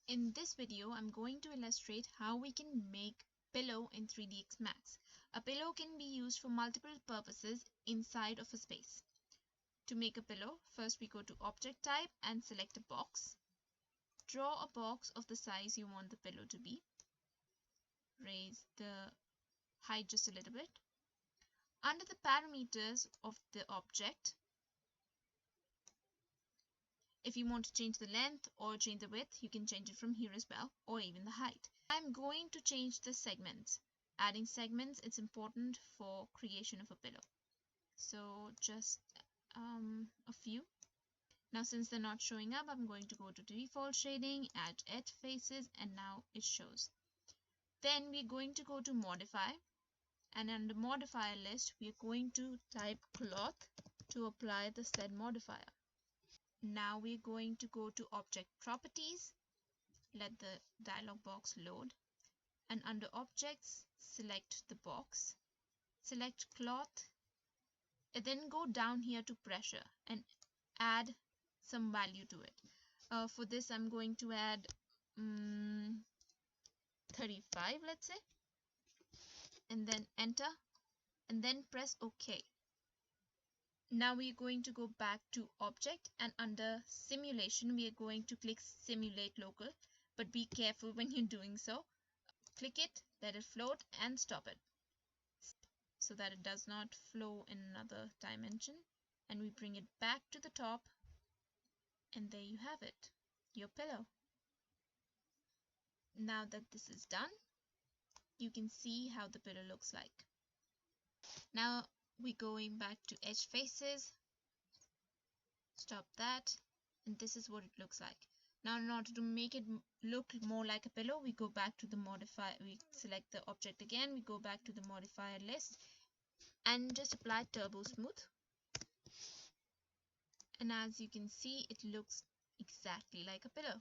In this video, I'm going to illustrate how we can make pillow in 3ds Max. A pillow can be used for multiple purposes inside of a space. To make a pillow, first we go to Object Type and select a box. Draw a box of the size you want the pillow to be. Raise the height just a little bit. Under the parameters of the object, if you want to change the length or change the width, you can change it from here as well, or even the height. I'm going to change the segments. Adding segments, it's important for creation of a pillow. So just a few. Now since they're not showing up, I'm going to go to default shading, add edge faces, and now it shows. Then we're going to go to modify, and under modifier list, we're going to type cloth to apply the said modifier. Now we're going to go to object properties, let the dialog box load, and under objects, select the box, select cloth, and then go down here to pressure and add some value to it. For this, I'm going to add 35, let's say, and then enter, and then press OK. Now we're going to go back to object, and under simulation we are going to click simulate local, but be careful when you're doing so. Click it, let it float, and stop it so that it does not flow in another dimension. And we bring it back to the top, and there you have it, your pillow. Now that this is done, you can see how the pillow looks like. Now we're going back to edge faces, stop that, and this is what it looks like. Now in order to make it look more like a pillow, we go back to the modifier, we select the object again, we go back to the modifier list and just apply turbo smooth, and as you can see, it looks exactly like a pillow.